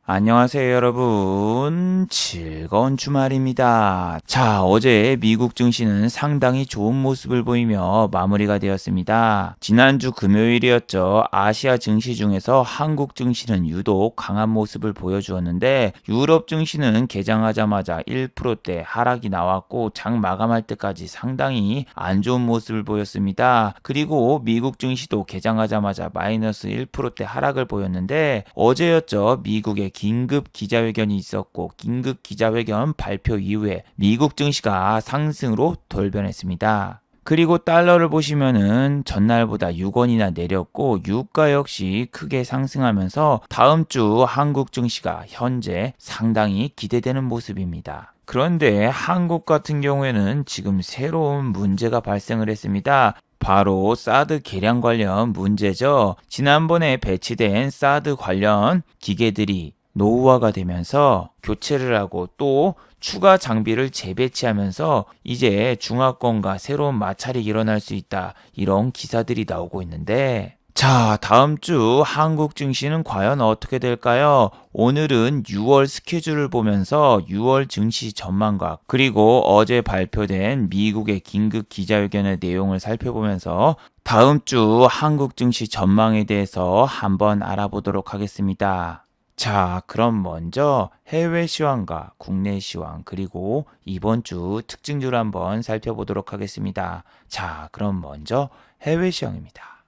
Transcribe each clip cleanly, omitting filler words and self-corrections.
안녕하세요, 여러분. 즐거운 주말입니다. 자, 어제 미국 증시는 상당히 좋은 모습을 보이며 마무리가 되었습니다. 지난주 금요일이었죠. 아시아 증시 중에서 한국 증시는 유독 강한 모습을 보여주었는데 유럽 증시는 개장하자마자 1%대 하락이 나왔고 장 마감할 때까지 상당히 안 좋은 모습을 보였습니다. 그리고 미국 증시도 개장하자마자 마이너스 1%대 하락을 보였는데 어제였죠. 미국의 긴급 기자회견이 있었고 긴급 기자회견 발표 이후에 미국 증시가 상승으로 돌변했습니다. 그리고 달러를 보시면은 전날보다 6원이나 내렸고 유가 역시 크게 상승하면서 다음 주 한국 증시가 현재 상당히 기대되는 모습입니다. 그런데 한국 같은 경우에는 지금 새로운 문제가 발생을 했습니다. 바로 사드 개량 관련 문제죠. 지난번에 배치된 사드 관련 기계들이 노후화가 되면서 교체를 하고 또 추가 장비를 재배치하면서 이제 중화권과 새로운 마찰이 일어날 수 있다. 이런 기사들이 나오고 있는데 자, 다음 주 한국 증시는 과연 어떻게 될까요? 오늘은 6월 스케줄을 보면서 6월 증시 전망과 그리고 어제 발표된 미국의 긴급 기자회견의 내용을 살펴보면서 다음 주 한국 증시 전망에 대해서 한번 알아보도록 하겠습니다. 자, 그럼 먼저 해외 시황과 국내 시황 그리고 이번 주 특징주를 한번 살펴보도록 하겠습니다. 자, 그럼 먼저 해외 시황입니다.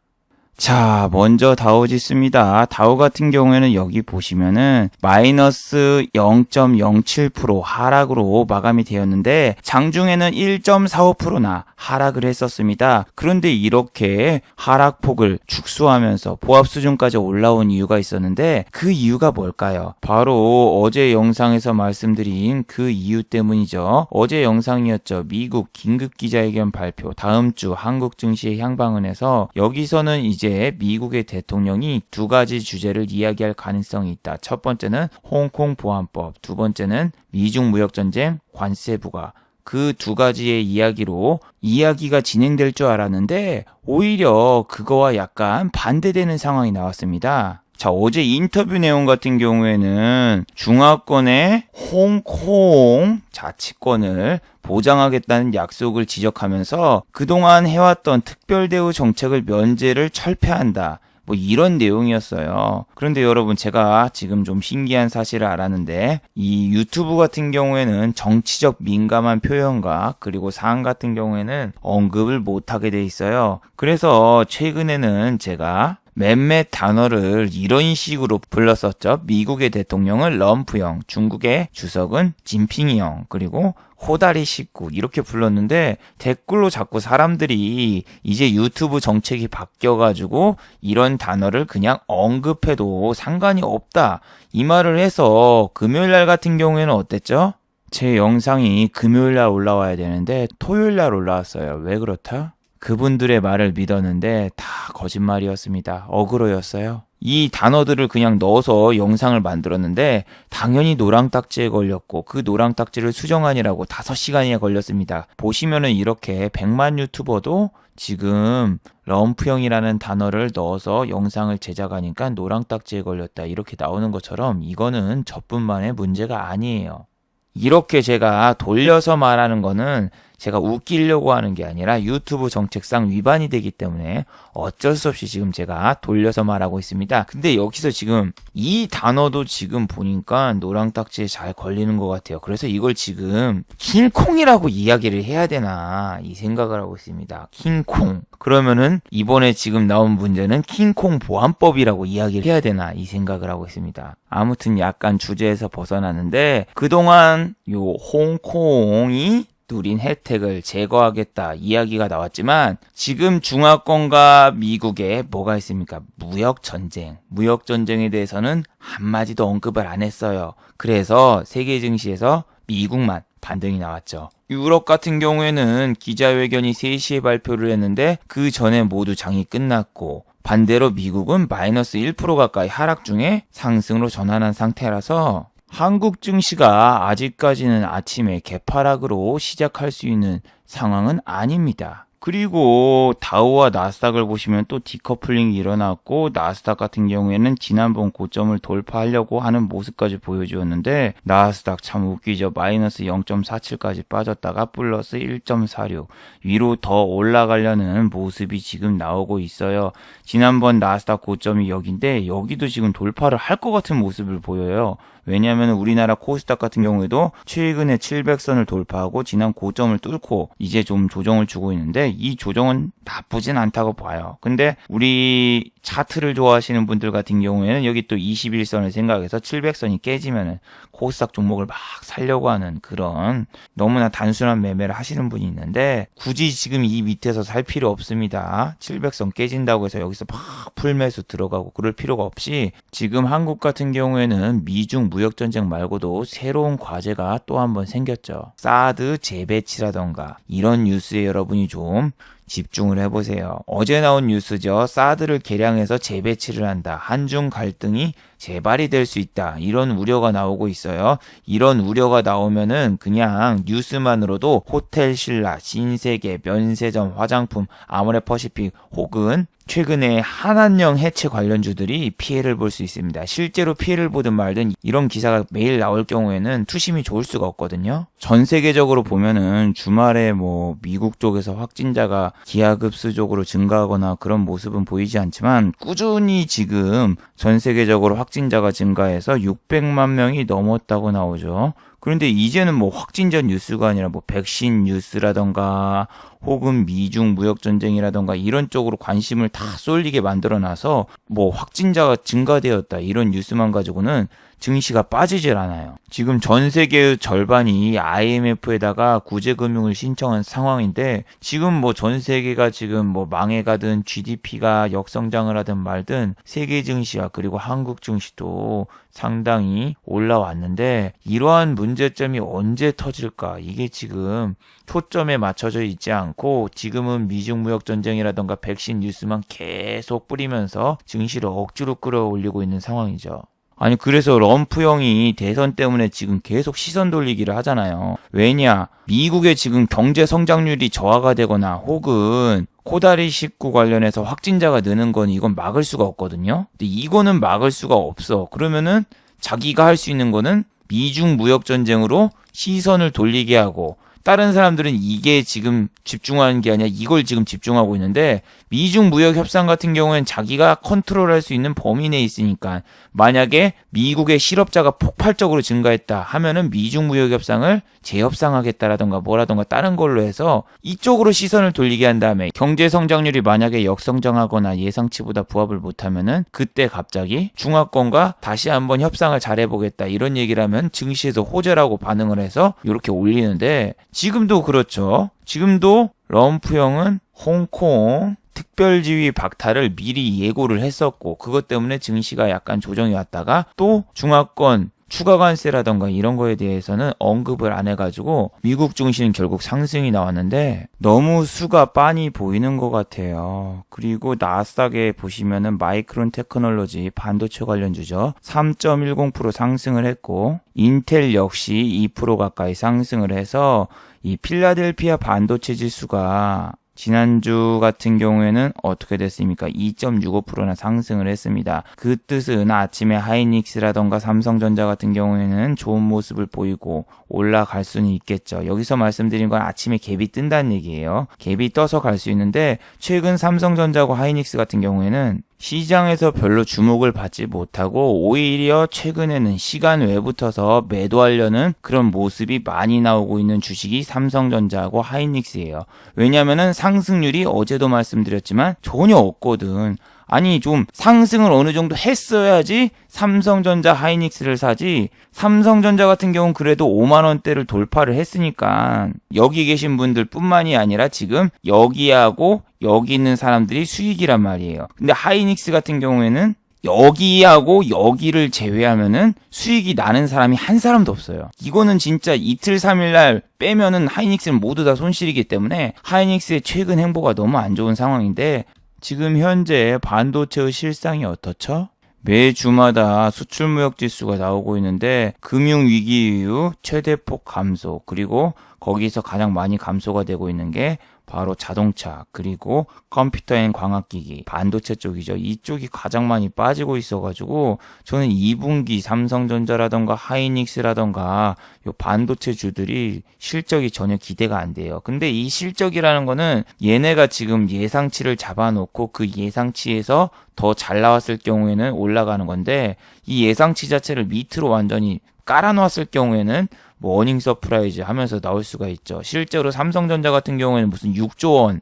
자, 먼저 다우지수입니다. 다우 같은 경우에는 여기 보시면은 마이너스 0.07% 하락으로 마감이 되었는데 장중에는 1.45%나 하락을 했었습니다. 그런데 이렇게 하락폭을 축소하면서 보합 수준까지 올라온 이유가 있었는데 그 이유가 뭘까요? 바로 어제 영상에서 말씀드린 그 이유 때문이죠. 어제 영상이었죠. 미국 긴급 기자회견 발표 다음 주 한국 증시의 향방은 해서 여기서는 이제 미국의 대통령이 두 가지 주제를 이야기할 가능성이 있다. 첫 번째는 홍콩 보안법, 두 번째는 미중 무역전쟁, 관세 부과. 그 두 가지의 이야기로 이야기가 진행될 줄 알았는데 오히려 그거와 약간 반대되는 상황이 나왔습니다. 자, 어제 인터뷰 내용 같은 경우에는 중화권의 홍콩 자치권을 보장하겠다는 약속을 지적하면서 그동안 해왔던 특별대우 정책을 면제를 철폐한다. 뭐 이런 내용이었어요. 그런데 여러분 제가 지금 좀 신기한 사실을 알았는데 이 유튜브 같은 경우에는 정치적 민감한 표현과 그리고 사안 같은 경우에는 언급을 못하게 돼 있어요. 그래서 최근에는 제가 몇몇 단어를 이런 식으로 불렀었죠. 미국의 대통령은 럼프형, 중국의 주석은 진핑이형, 그리고 호다리 식구 이렇게 불렀는데 댓글로 자꾸 사람들이 이제 유튜브 정책이 바뀌어가지고 이런 단어를 그냥 언급해도 상관이 없다. 이 말을 해서 금요일날 같은 경우에는 어땠죠? 제 영상이 금요일날 올라와야 되는데 토요일날 올라왔어요. 왜 그렇다? 그분들의 말을 믿었는데 다 거짓말이었습니다. 어그로였어요. 이 단어들을 그냥 넣어서 영상을 만들었는데 당연히 노랑딱지에 걸렸고 그 노랑딱지를 수정하느라고 5시간이나 걸렸습니다. 보시면은 이렇게 100만 유튜버도 지금 럼프형이라는 단어를 넣어서 영상을 제작하니까 노랑딱지에 걸렸다 이렇게 나오는 것처럼 이거는 저뿐만의 문제가 아니에요. 이렇게 제가 돌려서 말하는 거는 제가 웃기려고 하는 게 아니라 유튜브 정책상 위반이 되기 때문에 어쩔 수 없이 지금 제가 돌려서 말하고 있습니다. 근데 여기서 지금 이 단어도 지금 보니까 노랑딱지에 잘 걸리는 것 같아요. 그래서 이걸 지금 킹콩이라고 이야기를 해야 되나 이 생각을 하고 있습니다. 킹콩. 그러면은 이번에 지금 나온 문제는 킹콩 보안법이라고 이야기를 해야 되나 이 생각을 하고 있습니다. 아무튼 약간 주제에서 벗어나는데 그동안 요 홍콩이 누린 혜택을 제거하겠다 이야기가 나왔지만 지금 중화권과 미국에 뭐가 있습니까? 무역전쟁. 무역전쟁에 대해서는 한마디도 언급을 안 했어요. 그래서 세계 증시에서 미국만 반등이 나왔죠. 유럽 같은 경우에는 기자회견이 3시에 발표를 했는데 그 전에 모두 장이 끝났고 반대로 미국은 마이너스 1% 가까이 하락 중에 상승으로 전환한 상태라서 한국 증시가 아직까지는 아침에 개파락으로 시작할 수 있는 상황은 아닙니다. 그리고 다우와 나스닥을 보시면 또 디커플링이 일어났고, 나스닥 같은 경우에는 지난번 고점을 돌파하려고 하는 모습까지 보여주었는데, 나스닥 참 웃기죠. 마이너스 0.47까지 빠졌다가 플러스 1.46 위로 더 올라가려는 모습이 지금 나오고 있어요. 지난번 나스닥 고점이 여기인데 여기도 지금 돌파를 할 것 같은 모습을 보여요. 왜냐하면 우리나라 코스닥 같은 경우에도 최근에 700선을 돌파하고 지난 고점을 뚫고 이제 좀 조정을 주고 있는데, 이 조정은 나쁘진 않다고 봐요. 근데 우리 차트를 좋아하시는 분들 같은 경우에는 여기 또 21선을 생각해서 700선이 깨지면은 코스닥 종목을 막 살려고 하는 그런 너무나 단순한 매매를 하시는 분이 있는데, 굳이 지금 이 밑에서 살 필요 없습니다. 700선 깨진다고 해서 여기서 막 풀매수 들어가고 그럴 필요가 없이, 지금 한국 같은 경우에는 미중 무역전쟁 말고도 새로운 과제가 또 한 번 생겼죠. 사드 재배치라던가 이런 뉴스에 여러분이 좀 집중을 해보세요. 어제 나온 뉴스죠. 사드를 개량해서 재배치를 한다. 한중 갈등이 재발이 될 수 있다. 이런 우려가 나오고 있어요. 이런 우려가 나오면은 그냥 뉴스만으로도 호텔 신라, 신세계, 면세점, 화장품, 아모레퍼시픽 혹은 최근에 한한령 해체 관련주들이 피해를 볼 수 있습니다. 실제로 피해를 보든 말든 이런 기사가 매일 나올 경우에는 투심이 좋을 수가 없거든요. 전 세계적으로 보면은 주말에 미국 쪽에서 확진자가 기하급수적으로 증가하거나 그런 모습은 보이지 않지만, 꾸준히 지금 전 세계적으로 확진자가 증가해서 600만 명이 넘었다고 나오죠. 그런데 이제는 확진자 뉴스가 아니라 백신 뉴스라던가 혹은 미중 무역전쟁이라던가 이런 쪽으로 관심을 다 쏠리게 만들어놔서 확진자가 증가되었다 이런 뉴스만 가지고는 증시가 빠지질 않아요. 지금 전 세계의 절반이 IMF에다가 구제금융을 신청한 상황인데, 지금 전 세계가 지금 망해가든 GDP가 역성장을 하든 말든 세계 증시와 그리고 한국 증시도 상당히 올라왔는데, 이러한 문제점이 언제 터질까? 이게 지금 초점에 맞춰져 있지 않고 지금은 미중 무역 전쟁이라던가 백신 뉴스만 계속 뿌리면서 증시를 억지로 끌어올리고 있는 상황이죠. 아니, 그래서 럼프 형이 대선 때문에 지금 계속 시선 돌리기를 하잖아요. 왜냐? 미국의 지금 경제 성장률이 저하가 되거나 혹은 코다리 식구 관련해서 확진자가 느는 건 이건 막을 수가 없거든요. 근데 이거는 막을 수가 없어. 그러면은 자기가 할 수 있는 거는 미중 무역 전쟁으로 시선을 돌리게 하고, 다른 사람들은 이게 지금 집중하는 게 아니라 이걸 지금 집중하고 있는데, 미중 무역 협상 같은 경우에는 자기가 컨트롤할 수 있는 범위 내에 있으니까, 만약에 미국의 실업자가 폭발적으로 증가했다 하면은 미중 무역 협상을 재협상하겠다라던가 뭐라던가 다른 걸로 해서 이쪽으로 시선을 돌리게 한 다음에, 경제 성장률이 만약에 역성장하거나 예상치보다 부합을 못하면은 그때 갑자기 중화권과 다시 한번 협상을 잘해보겠다 이런 얘기를 하면 증시에서 호재라고 반응을 해서 이렇게 올리는데, 지금도 그렇죠. 지금도 럼프 형은 홍콩 특별지위 박탈을 미리 예고를 했었고, 그것 때문에 증시가 약간 조정이 왔다가 또 중화권 추가 관세라던가 이런 거에 대해서는 언급을 안 해가지고 미국 증시는 결국 상승이 나왔는데, 너무 수가 빤히 보이는 것 같아요. 그리고 나스닥에 보시면은 마이크론 테크놀로지 반도체 관련주죠. 3.10% 상승을 했고, 인텔 역시 2% 가까이 상승을 해서 이 필라델피아 반도체 지수가 지난주 같은 경우에는 어떻게 됐습니까? 2.65%나 상승을 했습니다. 그 뜻은 아침에 하이닉스라던가 삼성전자 같은 경우에는 좋은 모습을 보이고 올라갈 수는 있겠죠. 여기서 말씀드린 건 아침에 갭이 뜬다는 얘기예요. 갭이 떠서 갈 수 있는데, 최근 삼성전자하고 하이닉스 같은 경우에는 시장에서 별로 주목을 받지 못하고 오히려 최근에는 시간 외부터서 매도하려는 그런 모습이 많이 나오고 있는 주식이 삼성전자하고 하이닉스예요. 왜냐하면은 상승률이 어제도 말씀드렸지만 전혀 없거든. 아니, 좀 상승을 어느 정도 했어야지 삼성전자 하이닉스를 사지, 삼성전자 같은 경우는 그래도 5만원대를 돌파를 했으니까 여기 계신 분들 뿐만이 아니라 지금 여기하고 여기 있는 사람들이 수익이란 말이에요. 근데 하이닉스 같은 경우에는 여기하고 여기를 제외하면은 수익이 나는 사람이 한 사람도 없어요. 이거는 진짜 이틀 3일날 빼면은 하이닉스는 모두 다 손실이기 때문에 하이닉스의 최근 행보가 너무 안 좋은 상황인데, 지금 현재 반도체의 실상이 어떻죠? 매주마다 수출무역 지수가 나오고 있는데, 금융위기 이후 최대폭 감소, 그리고 거기서 가장 많이 감소가 되고 있는 게 바로 자동차, 그리고 컴퓨터 앤 광학기기, 반도체 쪽이죠. 이쪽이 가장 많이 빠지고 있어가지고 저는 2분기 삼성전자라던가 하이닉스라던가 요 반도체 주들이 실적이 전혀 기대가 안 돼요. 근데 이 실적이라는 거는 얘네가 지금 예상치를 잡아놓고 그 예상치에서 더 잘 나왔을 경우에는 올라가는 건데, 이 예상치 자체를 밑으로 완전히 깔아놓았을 경우에는 뭐 어닝 서프라이즈 하면서 나올 수가 있죠. 실제로 삼성전자 같은 경우에는 무슨 6조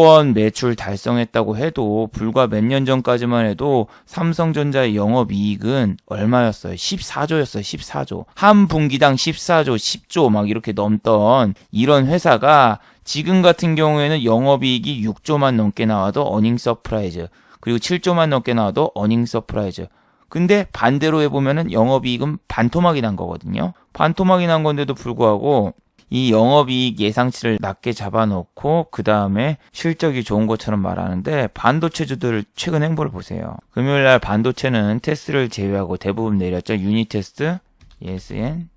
원 매출 달성했다고 해도 불과 몇 년 전까지만 해도 삼성전자의 영업이익은 얼마였어요? 14조였어요. 14조. 한 분기당 14조, 10조 막 이렇게 넘던 이런 회사가 지금 같은 경우에는 영업이익이 6조만 넘게 나와도 어닝 서프라이즈, 그리고 7조만 넘게 나와도 어닝 서프라이즈. 근데 반대로 해보면은 영업이익은 반토막이 난 거거든요. 반토막이 난 건데도 불구하고 이 영업이익 예상치를 낮게 잡아놓고 그 다음에 실적이 좋은 것처럼 말하는데, 반도체주들 최근 행보를 보세요. 금요일날 반도체는 테스트를 제외하고 대부분 내렸죠. 유니테스트, ESN,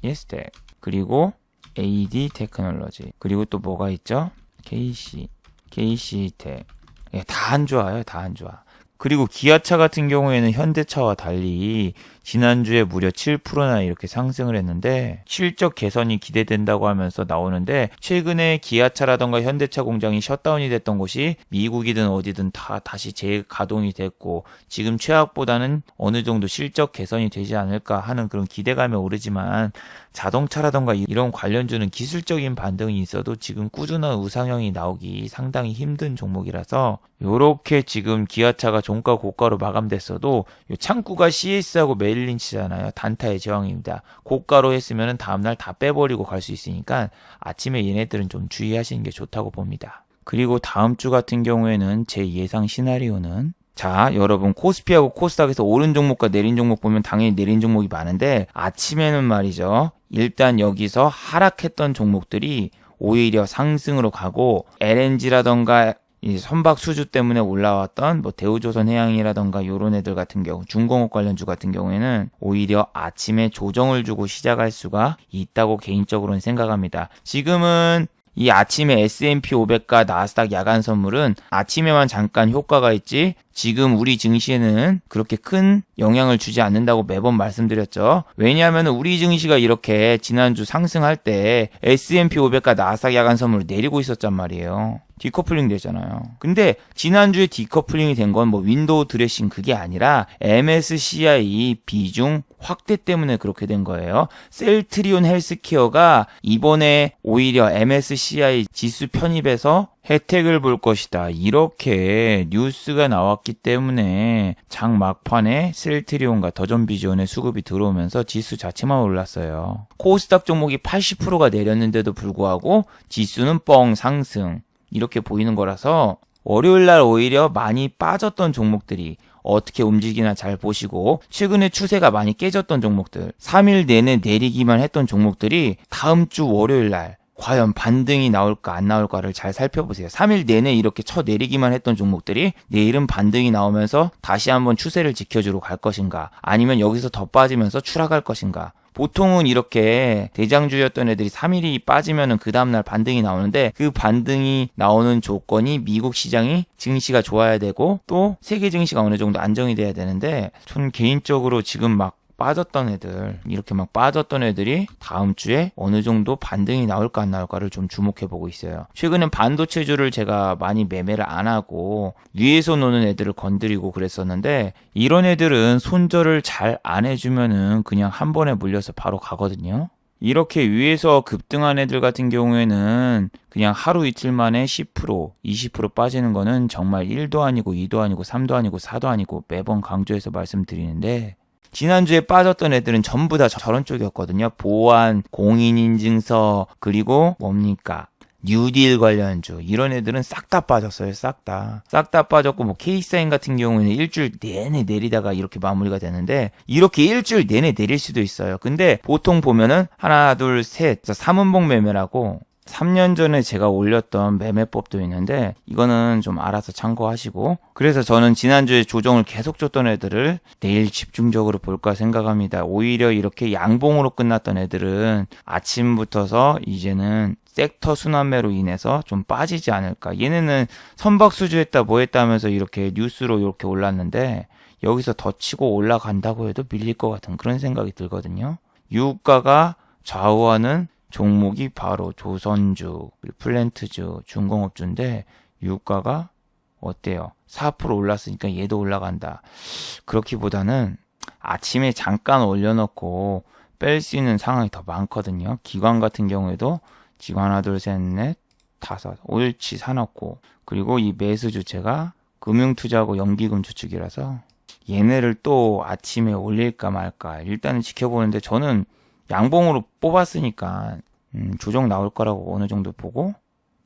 예스텍, 그리고 AD 테크놀로지, 그리고 또 뭐가 있죠? KC텍. 예, 다 안 좋아요. 다 안 좋아. 그리고 기아차 같은 경우에는 현대차와 달리 지난주에 무려 7%나 이렇게 상승을 했는데, 실적 개선이 기대된다고 하면서 나오는데, 최근에 기아차라던가 현대차 공장이 셧다운이 됐던 곳이 미국이든 어디든 다 다시 재가동이 됐고, 지금 최악보다는 어느 정도 실적 개선이 되지 않을까 하는 그런 기대감에 오르지만, 자동차라던가 이런 관련주는 기술적인 반등이 있어도 지금 꾸준한 우상향이 나오기 상당히 힘든 종목이라서, 요렇게 지금 기아차가 종가 고가로 마감됐어도 요 창구가 CS하고 메릴린치잖아요. 단타의 제왕입니다. 고가로 했으면 다음날 다 빼버리고 갈 수 있으니까 아침에 얘네들은 좀 주의하시는 게 좋다고 봅니다. 그리고 다음 주 같은 경우에는 제 예상 시나리오는, 자, 여러분 코스피하고 코스닥에서 오른 종목과 내린 종목 보면 당연히 내린 종목이 많은데, 아침에는 말이죠, 일단 여기서 하락했던 종목들이 오히려 상승으로 가고, LNG라던가 이 선박 수주 때문에 올라왔던 뭐 대우조선해양이라던가 요런 애들 같은 경우, 중공업 관련주 같은 경우에는 오히려 아침에 조정을 주고 시작할 수가 있다고 개인적으로는 생각합니다. 지금은 이 아침에 S&P 500과 나스닥 야간 선물은 아침에만 잠깐 효과가 있지, 지금 우리 증시에는 그렇게 큰 영향을 주지 않는다고 매번 말씀드렸죠. 왜냐하면 우리 증시가 이렇게 지난주 상승할 때 S&P 500과 나스닥 야간 선물을 내리고 있었단 말이에요. 디커플링 되잖아요. 근데 지난주에 디커플링이 된 건 뭐 윈도우 드레싱 그게 아니라 MSCI 비중 확대 때문에 그렇게 된 거예요. 셀트리온 헬스케어가 이번에 오히려 MSCI 지수 편입에서 혜택을 볼 것이다, 이렇게 뉴스가 나왔기 때문에 장 막판에 셀트리온과 더존비전의 수급이 들어오면서 지수 자체만 올랐어요. 코스닥 종목이 80%가 내렸는데도 불구하고 지수는 뻥 상승, 이렇게 보이는 거라서 월요일날 오히려 많이 빠졌던 종목들이 어떻게 움직이나 잘 보시고, 최근에 추세가 많이 깨졌던 종목들, 3일 내내 내리기만 했던 종목들이 다음 주 월요일날 과연 반등이 나올까 안 나올까를 잘 살펴보세요. 3일 내내 이렇게 쳐내리기만 했던 종목들이 내일은 반등이 나오면서 다시 한번 추세를 지켜주러 갈 것인가, 아니면 여기서 더 빠지면서 추락할 것인가. 보통은 이렇게 대장주였던 애들이 3일이 빠지면은 그 다음날 반등이 나오는데, 그 반등이 나오는 조건이 미국 시장이 증시가 좋아야 되고 또 세계 증시가 어느 정도 안정이 돼야 되는데, 저는 개인적으로 지금 막 빠졌던 애들, 이렇게 막 빠졌던 애들이 다음 주에 어느 정도 반등이 나올까 안 나올까를 좀 주목해 보고 있어요. 최근엔 반도체주를 제가 많이 매매를 안 하고 위에서 노는 애들을 건드리고 그랬었는데, 이런 애들은 손절을 잘 안 해주면은 그냥 한 번에 물려서 바로 가거든요. 이렇게 위에서 급등한 애들 같은 경우에는 그냥 하루 이틀 만에 10%, 20% 빠지는 거는 정말 1도 아니고 2도 아니고 3도 아니고 4도 아니고 매번 강조해서 말씀드리는데, 지난주에 빠졌던 애들은 전부 다 저런 쪽이었거든요. 보안, 공인인증서, 그리고 뭡니까? 뉴딜 관련주, 이런 애들은 싹 다 빠졌어요. 싹 다 빠졌고, 뭐 K사인 같은 경우는 일주일 내내 내리다가 이렇게 마무리가 되는데, 이렇게 일주일 내내 내릴 수도 있어요. 근데 보통 보면은 하나 둘 셋 3원봉 매매라고 3년 전에 제가 올렸던 매매법도 있는데 이거는 좀 알아서 참고하시고, 그래서 저는 지난주에 조정을 계속 줬던 애들을 내일 집중적으로 볼까 생각합니다. 오히려 이렇게 양봉으로 끝났던 애들은 아침부터서 이제는 섹터 순환매로 인해서 좀 빠지지 않을까. 얘네는 선박수주했다 뭐 했다 하면서 이렇게 뉴스로 이렇게 올랐는데 여기서 더 치고 올라간다고 해도 밀릴 것 같은 그런 생각이 들거든요. 유가가 좌우하는 종목이 바로 조선주, 플랜트주, 중공업주인데 유가가 어때요? 4% 올랐으니까 얘도 올라간다. 그렇기보다는 아침에 잠깐 올려놓고 뺄 수 있는 상황이 더 많거든요. 기관 같은 경우에도 지금 하나, 둘, 셋, 넷, 다섯, 옳지 사놓고, 그리고 이 매수 주체가 금융투자하고 연기금 주축이라서 얘네를 또 아침에 올릴까 말까 일단은 지켜보는데, 저는 양봉으로 뽑았으니까 조정 나올 거라고 어느 정도 보고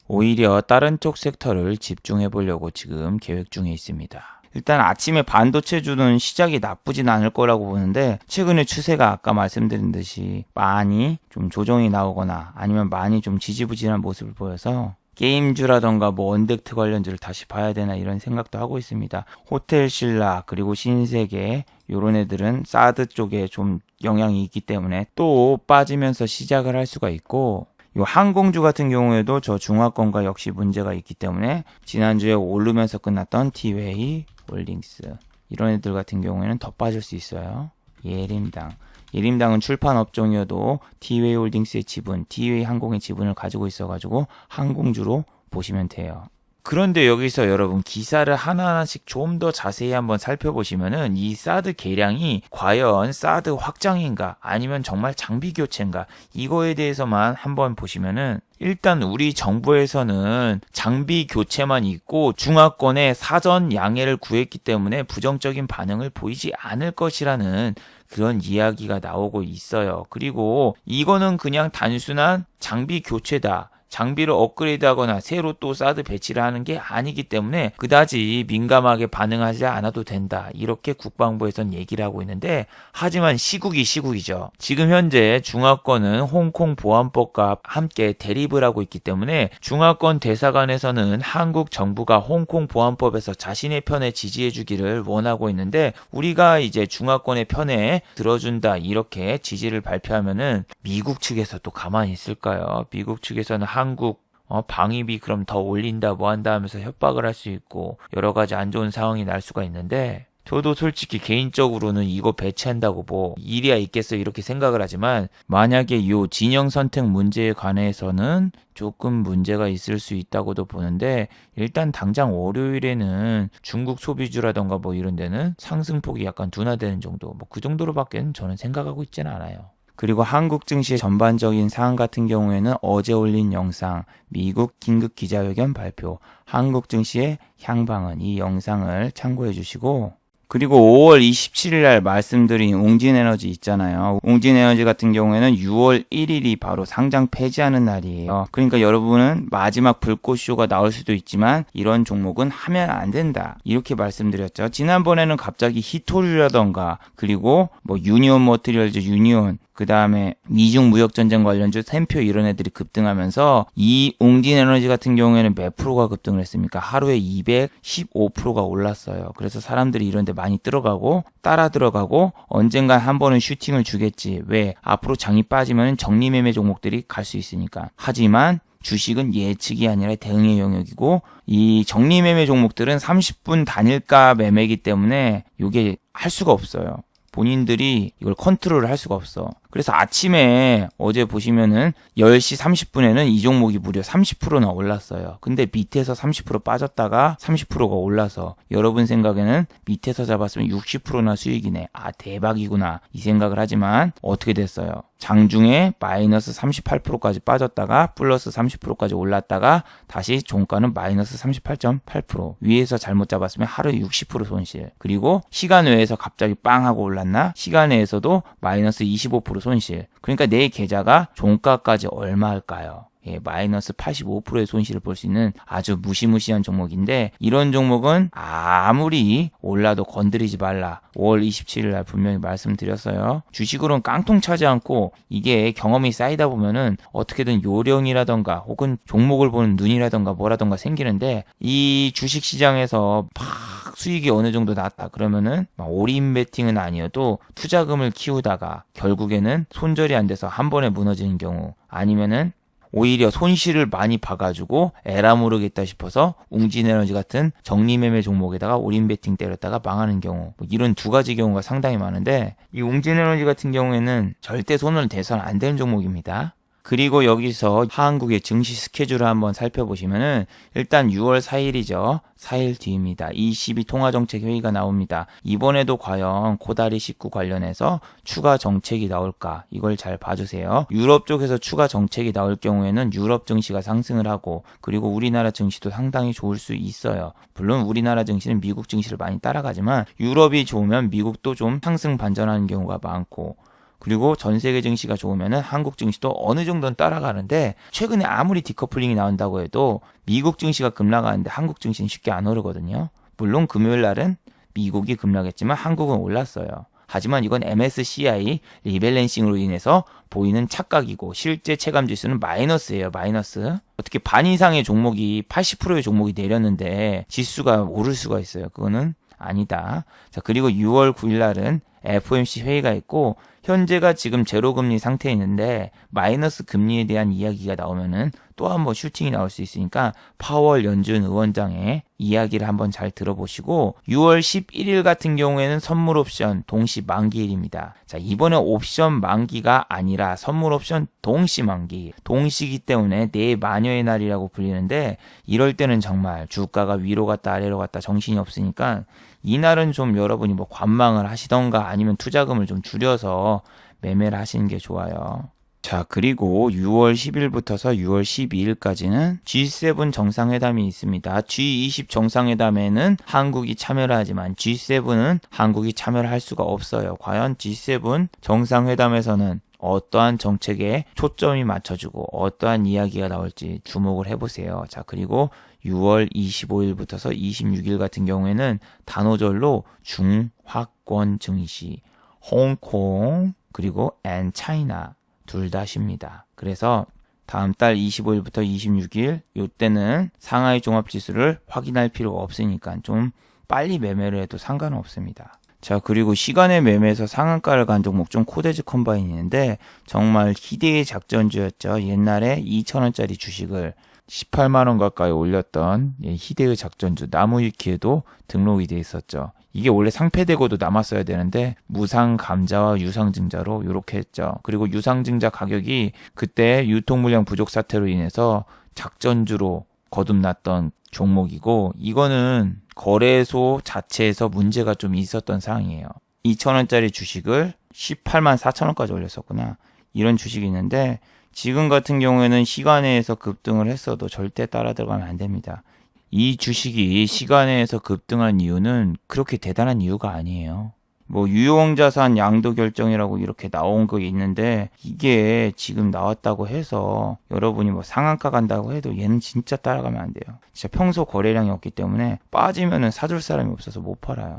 오히려 다른 쪽 섹터를 집중해 보려고 지금 계획 중에 있습니다. 일단 아침에 반도체주는 시작이 나쁘진 않을 거라고 보는데, 최근에 추세가 아까 말씀드린 듯이 많이 좀 조정이 나오거나 아니면 많이 좀 지지부진한 모습을 보여서 게임주라던가 뭐 언택트 관련주를 다시 봐야 되나 이런 생각도 하고 있습니다. 호텔신라 그리고 신세계 요런 애들은 사드 쪽에 좀 영향이 있기 때문에 또 빠지면서 시작을 할 수가 있고, 요 항공주 같은 경우에도 저 중화권과 역시 문제가 있기 때문에 지난주에 오르면서 끝났던 티웨이 홀딩스 이런 애들 같은 경우에는 더 빠질 수 있어요. 예림당은 출판 업종이어도 티웨이 홀딩스의 지분, 티웨이 항공의 지분을 가지고 있어가지고 항공주로 보시면 돼요. 그런데 여기서 여러분 기사를 하나하나씩 좀 더 자세히 한번 살펴보시면은 이 사드 개량이 과연 사드 확장인가 아니면 정말 장비 교체인가 이거에 대해서만 한번 보시면은, 일단 우리 정부에서는 장비 교체만 있고 중화권에 사전 양해를 구했기 때문에 부정적인 반응을 보이지 않을 것이라는 그런 이야기가 나오고 있어요. 그리고 이거는 그냥 단순한 장비 교체다, 장비를 업그레이드하거나 새로 또 사드 배치를 하는 게 아니기 때문에 그다지 민감하게 반응하지 않아도 된다, 이렇게 국방부에선 얘기를 하고 있는데, 하지만 시국이 시국이죠. 지금 현재 중화권은 홍콩 보안법과 함께 대립을 하고 있기 때문에 중화권 대사관에서는 한국 정부가 홍콩 보안법에서 자신의 편에 지지해 주기를 원하고 있는데, 우리가 이제 중화권의 편에 들어준다 이렇게 지지를 발표하면은 미국 측에서 또 가만히 있을까요? 미국 측에서는 한국 방위비 그럼 더 올린다 뭐 한다 하면서 협박을 할 수 있고 여러 가지 안 좋은 상황이 날 수가 있는데, 저도 솔직히 개인적으로는 이거 배치한다고 뭐 일이야 있겠어 이렇게 생각을 하지만, 만약에 요 진영 선택 문제에 관해서는 조금 문제가 있을 수 있다고도 보는데, 일단 당장 월요일에는 중국 소비주라던가 뭐 이런 데는 상승폭이 약간 둔화되는 정도, 뭐 그 정도로밖에 저는 생각하고 있지는 않아요. 그리고 한국 증시의 전반적인 상황 같은 경우에는 어제 올린 영상, 미국 긴급 기자회견 발표, 한국 증시의 향방은 이 영상을 참고해 주시고, 그리고 5월 27일 날 말씀드린 웅진에너지 있잖아요. 웅진에너지 같은 경우에는 6월 1일이 바로 상장 폐지하는 날이에요. 그러니까 여러분은 마지막 불꽃쇼가 나올 수도 있지만 이런 종목은 하면 안 된다, 이렇게 말씀드렸죠. 지난번에는 갑자기 히토류라던가 그리고 뭐 유니온 머티리얼즈 유니온, 그 다음에 미중 무역전쟁 관련주 샘표 이런 애들이 급등하면서 이 웅진에너지 같은 경우에는 몇 프로가 급등을 했습니까? 하루에 215%가 올랐어요. 그래서 사람들이 이런 데 많이 들어가고 따라 들어가고 언젠간 한 번은 슈팅을 주겠지. 왜? 앞으로 장이 빠지면 정리매매 종목들이 갈 수 있으니까. 하지만 주식은 예측이 아니라 대응의 영역이고, 이 정리매매 종목들은 30분 단일가 매매이기 때문에 이게 할 수가 없어요. 본인들이 이걸 컨트롤을 할 수가 없어. 그래서 아침에 어제 보시면은 10시 30분에는 이 종목이 무려 30%나 올랐어요. 근데 밑에서 30% 빠졌다가 30%가 올라서 여러분 생각에는 밑에서 잡았으면 60%나 수익이네. 아, 대박이구나. 이 생각을 하지만 어떻게 됐어요? 장중에 마이너스 38%까지 빠졌다가 플러스 30%까지 올랐다가 다시 종가는 마이너스 38.8%. 위에서 잘못 잡았으면 하루에 60% 손실. 그리고 시간 외에서 갑자기 빵 하고 올랐나? 시간 외에서도 마이너스 25% 손실. 그러니까 내 계좌가 종가까지 얼마 할까요? 마이너스 85%의 손실을 볼 수 있는 아주 무시무시한 종목인데, 이런 종목은 아무리 올라도 건드리지 말라. 5월 27일 날 분명히 말씀드렸어요. 주식으로는 깡통 차지 않고 이게 경험이 쌓이다 보면은 어떻게든 요령이라던가 혹은 종목을 보는 눈이라던가 뭐라던가 생기는데, 이 주식 시장에서 팍 수익이 어느 정도 났다 그러면은 막 올인 베팅은 아니어도 투자금을 키우다가 결국에는 손절이 안 돼서 한 번에 무너지는 경우, 아니면은 오히려 손실을 많이 봐가지고 에라 모르겠다 싶어서 웅진에너지 같은 정리매매 종목에다가 올인 베팅 때렸다가 망하는 경우, 이런 두 가지 경우가 상당히 많은데, 이 웅진에너지 같은 경우에는 절대 손을 대서는 안 되는 종목입니다. 그리고 여기서 한국의 증시 스케줄을 한번 살펴보시면은, 일단 6월 4일이죠. 4일 뒤입니다. ECB 통화정책회의가 나옵니다. 이번에도 과연 코다리 19 관련해서 추가 정책이 나올까? 이걸 잘 봐주세요. 유럽 쪽에서 추가 정책이 나올 경우에는 유럽 증시가 상승을 하고, 그리고 우리나라 증시도 상당히 좋을 수 있어요. 물론 우리나라 증시는 미국 증시를 많이 따라가지만 유럽이 좋으면 미국도 좀 상승 반전하는 경우가 많고, 그리고 전 세계 증시가 좋으면은 한국 증시도 어느 정도는 따라가는데, 최근에 아무리 디커플링이 나온다고 해도 미국 증시가 급락하는데 한국 증시는 쉽게 안 오르거든요. 물론 금요일 날은 미국이 급락했지만 한국은 올랐어요. 하지만 이건 MSCI 리밸런싱으로 인해서 보이는 착각이고, 실제 체감 지수는 마이너스예요. 마이너스. 어떻게 반 이상의 종목이 80%의 종목이 내렸는데 지수가 오를 수가 있어요. 그거는 아니다. 자, 그리고 6월 9일 날은 FOMC 회의가 있고, 현재가 지금 제로금리 상태에 있는데 마이너스 금리에 대한 이야기가 나오면은 또 한 번 슈팅이 나올 수 있으니까 파월 연준 의원장의 이야기를 한번 잘 들어보시고, 6월 11일 같은 경우에는 선물 옵션 동시 만기일입니다. 자, 이번에 옵션 만기가 아니라 선물 옵션 동시 만기. 동시기 때문에 내 마녀의 날이라고 불리는데, 이럴 때는 정말 주가가 위로 갔다 아래로 갔다 정신이 없으니까 이날은 좀 여러분이 뭐 관망을 하시던가 아니면 투자금을 좀 줄여서 매매를 하시는 게 좋아요. 자, 그리고 6월 10일부터서 6월 12일까지는 G7 정상회담이 있습니다. G20 정상회담에는 한국이 참여를 하지만 G7은 한국이 참여를 할 수가 없어요. 과연 G7 정상회담에서는 어떠한 정책에 초점이 맞춰지고 어떠한 이야기가 나올지 주목을 해보세요. 자, 그리고 6월 25일부터서 26일 같은 경우에는 단오절로 중화권 증시, 홍콩, 그리고 앤 차이나 둘 다 쉽니다. 그래서 다음 달 25일부터 26일 요때는 상하이 종합지수를 확인할 필요가 없으니까 좀 빨리 매매를 해도 상관은 없습니다. 자, 그리고 시간의 매매에서 상한가를 간 종목 중 코데즈 컴바인이 있는데, 정말 희대의 작전주였죠. 옛날에 2,000원짜리 주식을 18만원 가까이 올렸던 희대의 작전주 나무위키에도 등록이 돼 있었죠. 이게 원래 상폐되고도 남았어야 되는데 무상 감자와 유상증자로 이렇게 했죠. 그리고 유상증자 가격이 그때 유통물량 부족 사태로 인해서 작전주로 거듭났던 종목이고, 이거는 거래소 자체에서 문제가 좀 있었던 사항이에요. 2,000원짜리 주식을 18만 4천원까지 올렸었구나. 이런 주식이 있는데, 지금 같은 경우에는 시간외에서 급등을 했어도 절대 따라 들어가면 안 됩니다. 이 주식이 시간외에서 급등한 이유는 그렇게 대단한 이유가 아니에요. 뭐 유용자산 양도 결정이라고 이렇게 나온 거 있는데, 이게 지금 나왔다고 해서 여러분이 뭐 상한가 간다고 해도 얘는 진짜 따라가면 안 돼요. 진짜 평소 거래량이 없기 때문에 빠지면은 사줄 사람이 없어서 못 팔아요.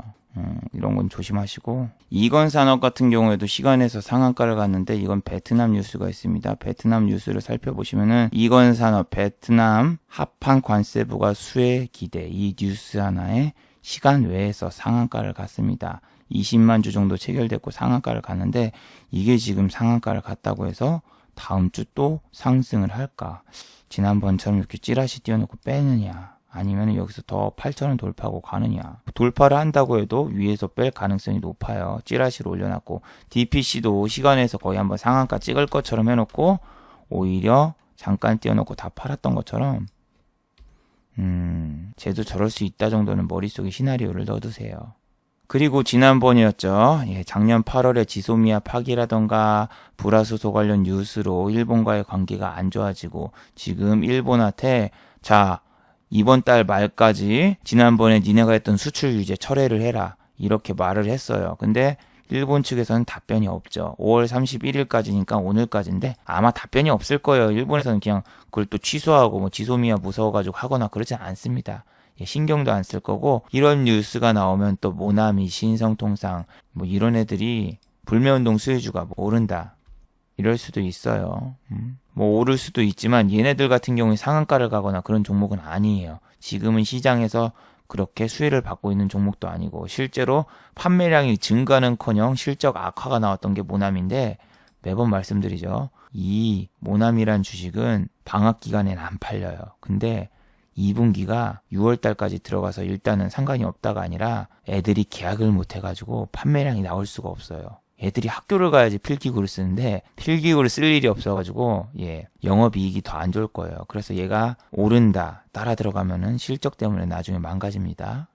이런 건 조심하시고, 이건산업 같은 경우에도 시간에서 상한가를 갔는데, 이건 베트남 뉴스가 있습니다. 베트남 뉴스를 살펴보시면은 이건산업 베트남 합한 관세부가 수혜 기대, 이 뉴스 하나에 시간 외에서 상한가를 갔습니다. 20만 주 정도 체결됐고 상한가를 갔는데, 이게 지금 상한가를 갔다고 해서 다음 주 또 상승을 할까? 지난번처럼 이렇게 찌라시 띄워놓고 빼느냐, 아니면 여기서 더 8,000원 돌파하고 가느냐. 돌파를 한다고 해도 위에서 뺄 가능성이 높아요. 찌라시를 올려놨고, DPC도 시간에서 거의 한번 상한가 찍을 것처럼 해놓고 오히려 잠깐 띄워놓고 다 팔았던 것처럼, 쟤도 저럴 수 있다 정도는 머릿속에 시나리오를 넣어두세요. 그리고 지난번이었죠. 작년 8월에 지소미아 파기라던가 불화수소 관련 뉴스로 일본과의 관계가 안 좋아지고, 지금 일본한테 자, 이번 달 말까지 지난번에 니네가 했던 수출 규제 철회를 해라, 이렇게 말을 했어요. 근데 일본 측에서는 답변이 없죠. 5월 31일까지니까 오늘까지인데 아마 답변이 없을 거예요. 일본에서는 그냥 그걸 또 취소하고 뭐 지소미아 무서워가지고 하거나 그러지 않습니다. 신경도 안 쓸 거고, 이런 뉴스가 나오면 또 모나미, 신성통상 뭐 이런 애들이 불매운동 수혜주가 뭐 오른다 이럴 수도 있어요. 뭐 오를 수도 있지만 얘네들 같은 경우에 상한가를 가거나 그런 종목은 아니에요. 지금은 시장에서 그렇게 수혜를 받고 있는 종목도 아니고, 실제로 판매량이 증가는커녕 실적 악화가 나왔던 게 모나미인데, 매번 말씀드리죠. 이 모나미란 주식은 방학 기간엔 안 팔려요. 근데 2분기가 6월달까지 들어가서 일단은 상관이 없다가 아니라 애들이 계약을 못 해가지고 판매량이 나올 수가 없어요. 애들이 학교를 가야지 필기구를 쓰는데 필기구를 쓸 일이 없어가지고 영업이익이 더 안 좋을 거예요. 그래서 얘가 오른다 따라 들어가면은 실적 때문에 나중에 망가집니다.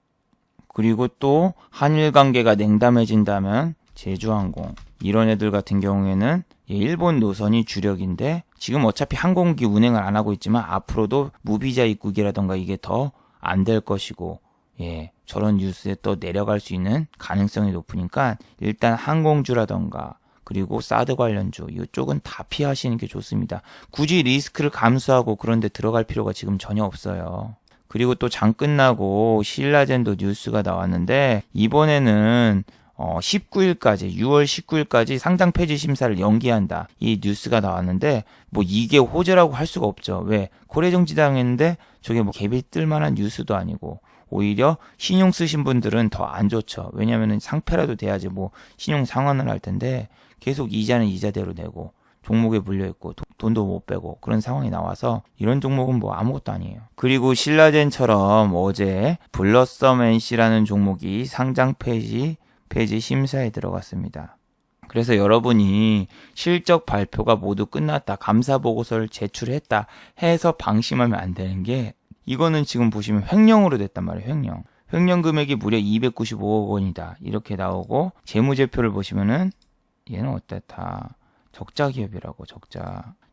그리고 또 한일 관계가 냉담해진다면 제주항공 이런 애들 같은 경우에는 일본 노선이 주력인데 지금 어차피 항공기 운행을 안 하고 있지만 앞으로도 무비자 입국이라던가 이게 더 안 될 것이고 저런 뉴스에 또 내려갈 수 있는 가능성이 높으니까 일단 항공주라던가 그리고 사드 관련주 이쪽은 다 피하시는 게 좋습니다. 굳이 리스크를 감수하고 그런 데 들어갈 필요가 지금 전혀 없어요. 그리고 또 장 끝나고 신라젠도 뉴스가 나왔는데 이번에는 19일까지 6월 19일까지 상장 폐지 심사를 연기한다. 이 뉴스가 나왔는데 뭐 이게 호재라고 할 수가 없죠. 왜? 고래 정지당했는데 저게 뭐 개비 뜰 만한 뉴스도 아니고 오히려 신용 쓰신 분들은 더 안 좋죠. 왜냐면은 상패라도 돼야지 뭐 신용 상환을 할 텐데 계속 이자는 이자대로 내고 종목에 물려있고 돈도 못 빼고 그런 상황이 나와서 이런 종목은 뭐 아무것도 아니에요. 그리고 신라젠처럼 어제 블러썸 NC라는 종목이 상장 폐지 심사에 들어갔습니다. 그래서 여러분이 실적 발표가 모두 끝났다, 감사 보고서를 제출했다 해서 방심하면 안 되는 게 이거는 지금 보시면 횡령으로 됐단 말이에요. 횡령 금액이 무려 295억 원이다 이렇게 나오고 재무제표를 보시면은 얘는 어땠다. 적자 기업이라고.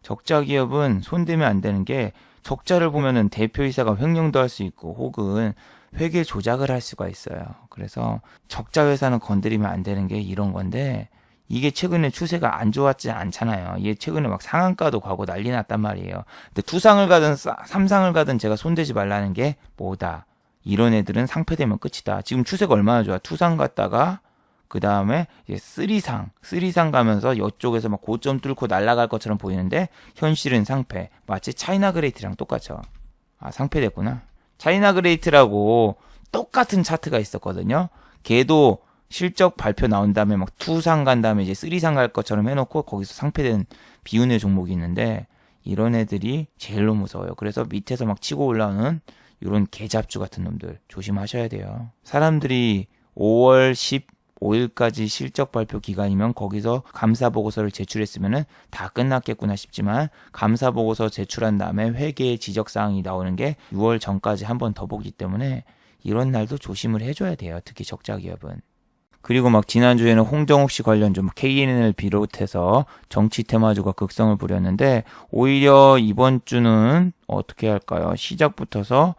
적자 기업은 손대면 안 되는 게 적자를 보면은 대표이사가 횡령도 할 수 있고 혹은 회계 조작을 할 수가 있어요. 그래서 적자 회사는 건드리면 안 되는 게 이런 건데 이게 최근에 추세가 안 좋았지 않잖아요. 이게 최근에 막 상한가도 가고 난리 났단 말이에요. 근데 투상을 가든 삼상을 가든 제가 손대지 말라는 게 뭐다. 이런 애들은 상패되면 끝이다. 지금 추세가 얼마나 좋아. 투상 갔다가 그 다음에 이제 쓰리상 가면서 이쪽에서 막 고점 뚫고 날아갈 것처럼 보이는데 현실은 상패. 마치 차이나 그레이트랑 똑같죠. 아, 상패됐구나. 차이나 그레이트라고 똑같은 차트가 있었거든요. 걔도 실적 발표 나온 다음에 막 투상 간 다음에 이제 쓰리상 갈 것처럼 해놓고 거기서 상패된 비운의 종목이 있는데 이런 애들이 제일로 무서워요. 그래서 밑에서 막 치고 올라오는 이런 개잡주 같은 놈들 조심하셔야 돼요. 사람들이 5월 15일까지 실적 발표 기간이면 거기서 감사 보고서를 제출했으면은 다 끝났겠구나 싶지만 감사 보고서 제출한 다음에 회계의 지적 사항이 나오는 게 6월 전까지 한 번 더 보기 때문에 이런 날도 조심을 해줘야 돼요. 특히 적자 기업은. 그리고 막 지난주에는 홍정욱 씨 관련주 KN을 비롯해서 정치 테마주가 극성을 부렸는데 오히려 이번 주는 어떻게 할까요? 시작부터서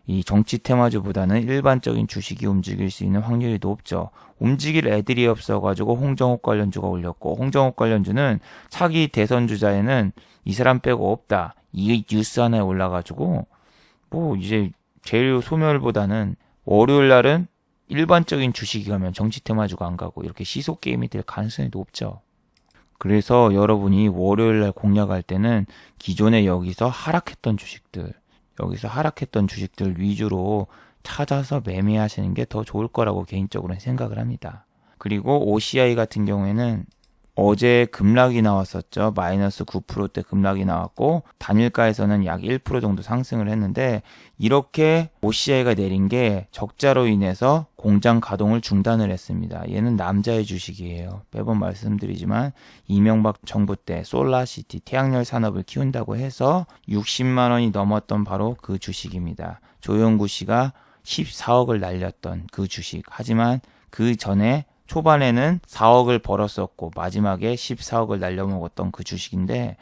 이 정치 테마주보다는 일반적인 주식이 움직일 수 있는 확률이 높죠. 움직일 애들이 없어가지고 홍정욱 관련주가 올렸고 홍정욱 관련주는 차기 대선 주자에는 이 사람 빼고 없다. 이 뉴스 하나에 올라가지고 뭐 이제 제일 소멸보다는 월요일 날은 일반적인 주식이 가면 정치 테마주가 안 가고 이렇게 시속 게임이 될 가능성이 높죠. 그래서 여러분이 월요일 날 공략할 때는 기존에 여기서 하락했던 주식들 위주로 찾아서 매매하시는 게 더 좋을 거라고 개인적으로는 생각을 합니다. 그리고 OCI 같은 경우에는 어제 급락이 나왔었죠. 마이너스 9%대 급락이 나왔고 단일가에서는 약 1% 정도 상승을 했는데 이렇게 OCI가 내린 게 적자로 인해서 공장 가동을 중단을 했습니다. 얘는 남자의 주식이에요. 매번 말씀드리지만 이명박 정부 때 솔라시티 태양열 산업을 키운다고 해서 60만 원이 넘었던 바로 그 주식입니다. 조영구 씨가 14억을 날렸던 그 주식. 하지만 그 전에 초반에는 4억을 벌었었고 마지막에 14억을 날려먹었던 그 주식인데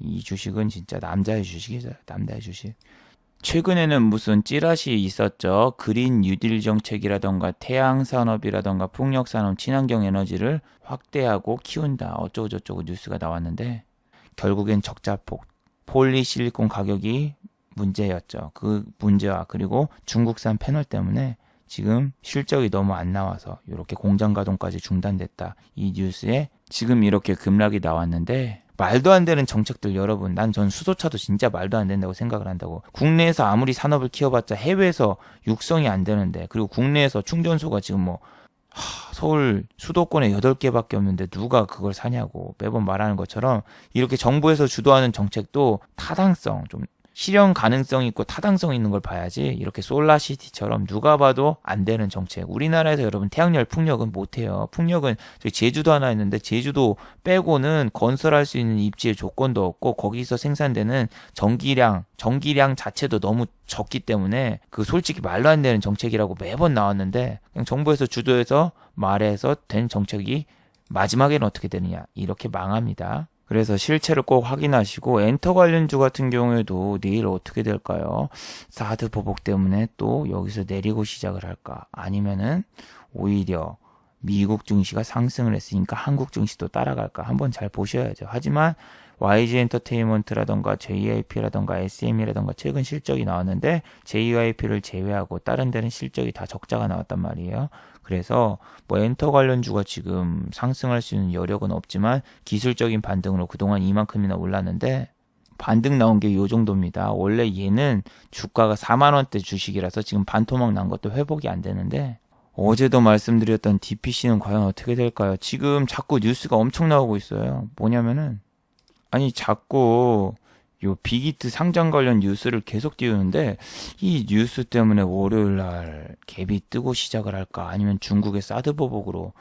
이 주식은 진짜 남자의 주식이죠. 남자의 주식. 최근에는 무슨 찌라시 있었죠. 그린 뉴딜 정책이라던가 태양산업이라던가 풍력산업, 친환경 에너지를 확대하고 키운다. 어쩌고저쩌고 뉴스가 나왔는데 결국엔 적자폭, 폴리실리콘 가격이 문제였죠. 그 문제와 그리고 중국산 패널 때문에 지금 실적이 너무 안 나와서 이렇게 공장 가동까지 중단됐다. 이 뉴스에 지금 이렇게 급락이 나왔는데 말도 안 되는 정책들 여러분. 난 전 수소차도 진짜 말도 안 된다고 생각을 한다고. 국내에서 아무리 산업을 키워봤자 해외에서 육성이 안 되는데 그리고 국내에서 충전소가 지금 뭐 서울 수도권에 8개밖에 없는데 누가 그걸 사냐고 매번 말하는 것처럼 이렇게 정부에서 주도하는 정책도 타당성, 좀 실현 가능성 있고 타당성 있는 걸 봐야지 이렇게 솔라시티처럼 누가 봐도 안 되는 정책. 우리나라에서 여러분 태양열 풍력은 못해요. 풍력은 저희 제주도 하나 있는데 제주도 빼고는 건설할 수 있는 입지의 조건도 없고 거기서 생산되는 전기량 자체도 너무 적기 때문에 그 솔직히 말도 안 되는 정책이라고 매번 나왔는데 그냥 정부에서 주도해서 말해서 된 정책이 마지막에는 어떻게 되느냐 이렇게 망합니다. 그래서 실체를 꼭 확인하시고 엔터 관련주 같은 경우에도 내일 어떻게 될까요? 사드 보복 때문에 또 여기서 내리고 시작을 할까? 아니면은 오히려 미국 증시가 상승을 했으니까 한국 증시도 따라갈까? 한번 잘 보셔야죠. 하지만 YG 엔터테인먼트라던가 JYP라던가 SM이라던가 최근 실적이 나왔는데 JYP를 제외하고 다른 데는 실적이 다 적자가 나왔단 말이에요. 그래서 뭐 엔터 관련주가 지금 상승할 수 있는 여력은 없지만 기술적인 반등으로 그동안 이만큼이나 올랐는데 반등 나온 게 요 정도입니다. 원래 얘는 주가가 4만 원대 주식이라서 지금 반토막 난 것도 회복이 안 되는데 어제도 말씀드렸던 DPC는 과연 어떻게 될까요? 지금 자꾸 뉴스가 엄청 나오고 있어요. 뭐냐면은 아니 자꾸 요 빅히트 상장 관련 뉴스를 계속 띄우는데 이 뉴스 때문에 월요일 날 갭이 뜨고 시작을 할까 아니면 중국의 사드 보복으로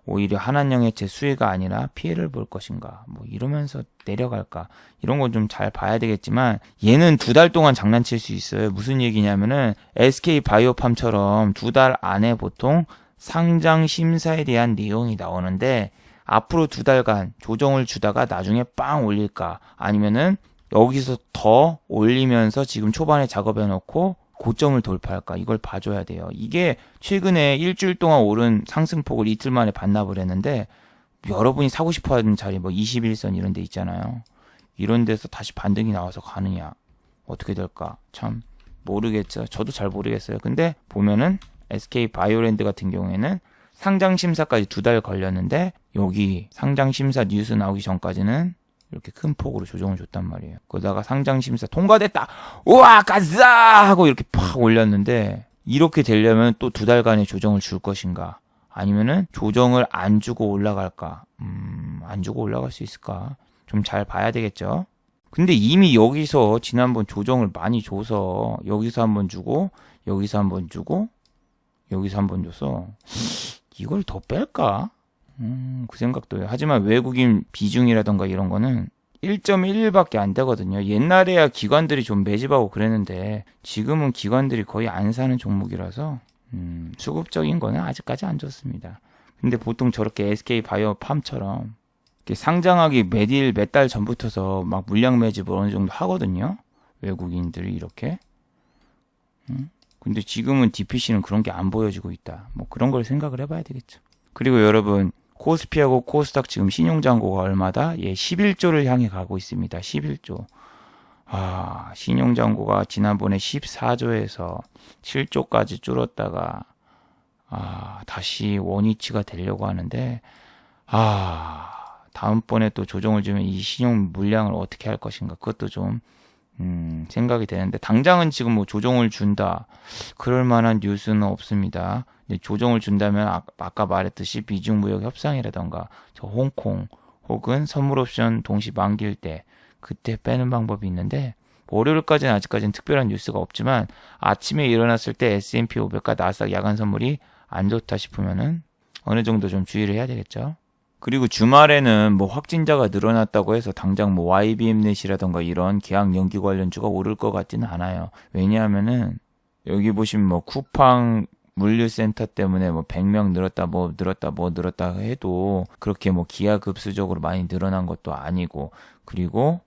오히려 한한영해체 수혜가 아니라 피해를 볼 것인가 뭐 이러면서 내려갈까 이런 건 좀 잘 봐야 되겠지만 얘는 2달 동안 장난칠 수 있어요. 무슨 얘기냐면은 SK바이오팜처럼 2달 안에 보통 상장 심사에 대한 내용이 나오는데 앞으로 2달간 조정을 주다가 나중에 빵 올릴까 아니면은 여기서 더 올리면서 지금 초반에 작업해 놓고 고점을 돌파할까 이걸 봐줘야 돼요. 이게 최근에 일주일 동안 오른 상승폭을 이틀 만에 반납을 했는데 여러분이 사고 싶어 하는 자리 뭐 21선 이런 데 있잖아요. 이런 데서 다시 반등이 나와서 가느냐 어떻게 될까 참 모르겠죠. 저도 잘 모르겠어요. 근데 보면은 SK바이오랜드 같은 경우에는 상장 심사까지 2달 걸렸는데 여기 상장 심사 뉴스 나오기 전까지는 이렇게 큰 폭으로 조정을 줬단 말이에요. 그러다가 상장 심사 통과됐다. 우와 가자 하고 이렇게 팍 올렸는데 이렇게 되려면 또 2달간의 조정을 줄 것인가? 아니면은 조정을 안 주고 올라갈까? 안 주고 올라갈 수 있을까? 좀 잘 봐야 되겠죠. 근데 이미 여기서 지난번 조정을 많이 줘서 여기서 한번 주고 여기서 한번 주고 여기서 한번 줘서 이걸 더 뺄까? 그 생각도 해요. 하지만 외국인 비중이라던가 이런 거는 1.11밖에 안 되거든요. 옛날에야 기관들이 좀 매집하고 그랬는데 지금은 기관들이 거의 안 사는 종목이라서 수급적인 거는 아직까지 안 좋습니다. 근데 보통 저렇게 SK바이오팜처럼 상장하기 몇 달 전부터서 막 물량 매집을 어느 정도 하거든요. 외국인들이 이렇게. 근데 지금은 DPC는 그런 게 안 보여지고 있다. 뭐 그런 걸 생각을 해봐야 되겠죠. 그리고 여러분 코스피하고 코스닥 지금 신용잔고가 얼마다? 예, 11조를 향해 가고 있습니다. 11조. 신용잔고가 지난번에 14조에서 7조까지 줄었다가 다시 원위치가 되려고 하는데 다음번에 또 조정을 주면 이 신용 물량을 어떻게 할 것인가 그것도 좀 생각이 되는데 당장은 지금 뭐 조정을 준다 그럴 만한 뉴스는 없습니다. 조정을 준다면 아까 말했듯이 비중무역 협상이라던가 저 홍콩 혹은 선물옵션 동시 만기일 때 그때 빼는 방법이 있는데 월요일까지는 아직까지는 특별한 뉴스가 없지만 아침에 일어났을 때 S&P 500과 나스닥 야간 선물이 안 좋다 싶으면은 어느 정도 좀 주의를 해야 되겠죠. 그리고 주말에는 뭐 확진자가 늘어났다고 해서 당장 뭐 YBM넷이라던가 이런 계약 연기 관련주가 오를 것 같지는 않아요. 왜냐하면은 여기 보시면 뭐 쿠팡 물류센터 때문에 뭐 100명 늘었다 뭐 늘었다 해도 그렇게 뭐 기하급수적으로 많이 늘어난 것도 아니고 그리고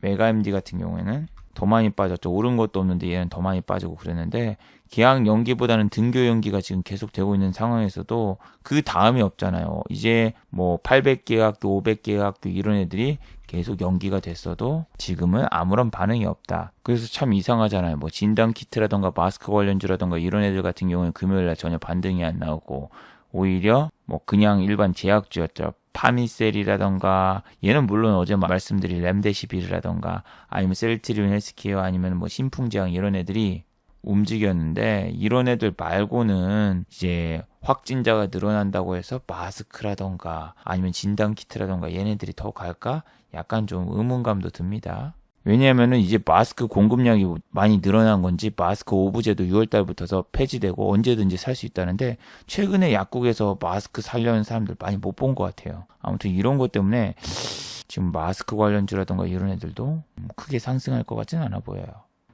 메가MD 같은 경우에는 더 많이 빠졌죠. 오른 것도 없는데 얘는 더 많이 빠지고 그랬는데 계약 연기보다는 등교 연기가 지금 계속 되고 있는 상황에서도 그 다음이 없잖아요. 이제 뭐 800계약도 500계약도 이런 애들이 계속 연기가 됐어도 지금은 아무런 반응이 없다. 그래서 참 이상하잖아요. 뭐 진단키트라던가 마스크 관련주라던가 이런 애들 같은 경우는 금요일날 전혀 반등이 안 나오고 오히려 뭐 그냥 일반 제약주였죠. 파미셀이라던가 얘는 물론 어제 말씀드린 렘데시비르라던가 아니면 셀트리온 헬스케어 아니면 뭐 신풍제약 이런 애들이 움직였는데 이런 애들 말고는 이제 확진자가 늘어난다고 해서 마스크라던가 아니면 진단키트라던가 얘네들이 더 갈까? 약간 좀 의문감도 듭니다. 왜냐하면은 이제 마스크 공급량이 많이 늘어난 건지 마스크 오브제도 6월달부터서 폐지되고 언제든지 살 수 있다는데 최근에 약국에서 마스크 살려는 사람들 많이 못 본 것 같아요. 아무튼 이런 것 때문에 지금 마스크 관련주라던가 이런 애들도 크게 상승할 것 같지는 않아 보여요.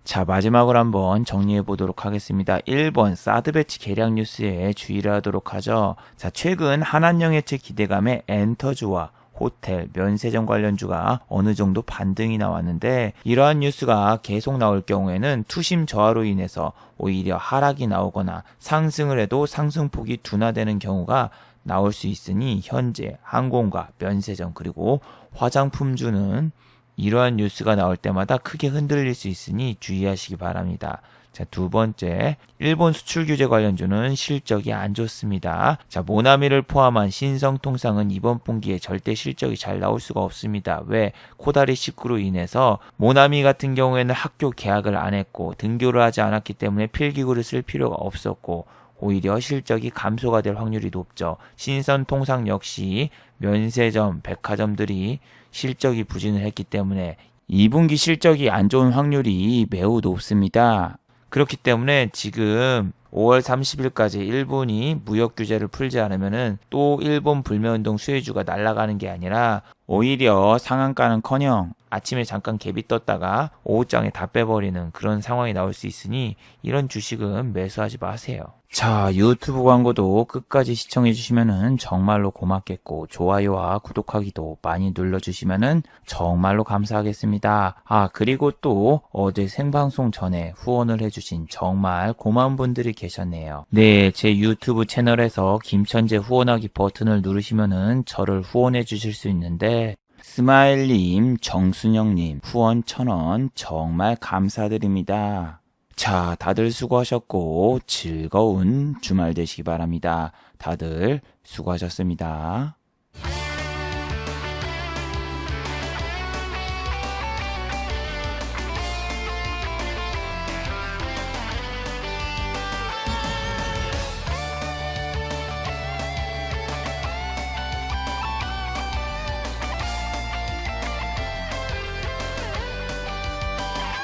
자, 마지막으로 한번 정리해 보도록 하겠습니다. 1번 사드 배치 계략 뉴스에 주의를 하도록 하죠. 자, 최근 한한영해체 기대감에 엔터주와 호텔, 면세점 관련주가 어느 정도 반등이 나왔는데 이러한 뉴스가 계속 나올 경우에는 투심 저하로 인해서 오히려 하락이 나오거나 상승을 해도 상승폭이 둔화되는 경우가 나올 수 있으니 현재 항공과 면세점 그리고 화장품주는 이러한 뉴스가 나올 때마다 크게 흔들릴 수 있으니 주의하시기 바랍니다. 자, 두 번째, 일본 수출 규제 관련주는 실적이 안 좋습니다. 자, 모나미를 포함한 신성통상은 이번 분기에 절대 실적이 잘 나올 수가 없습니다. 왜? 코다리 식구로 인해서 모나미 같은 경우에는 학교 개학을 안 했고 등교를 하지 않았기 때문에 필기구를 쓸 필요가 없었고 오히려 실적이 감소가 될 확률이 높죠. 신선통상 역시 면세점, 백화점들이 실적이 부진을 했기 때문에 2분기 실적이 안 좋은 확률이 매우 높습니다. 그렇기 때문에 지금 5월 30일까지 일본이 무역 규제를 풀지 않으면은 또 일본 불매운동 수혜주가 날아가는 게 아니라 오히려 상한가는커녕 아침에 잠깐 갭이 떴다가 오후장에 다 빼버리는 그런 상황이 나올 수 있으니 이런 주식은 매수하지 마세요. 자, 유튜브 광고도 끝까지 시청해주시면은 정말로 고맙겠고 좋아요와 구독하기도 많이 눌러주시면은 정말로 감사하겠습니다. 아, 그리고 또 어제 생방송 전에 후원을 해주신 정말 고마운 분들이 계셨네요. 네, 제 유튜브 채널에서 김천재 후원하기 버튼을 누르시면은 저를 후원해 주실 수 있는데 스마일님, 정순영님 후원 1,000원 정말 감사드립니다. 자, 다들 수고하셨고 즐거운 주말 되시기 바랍니다. 다들 수고하셨습니다.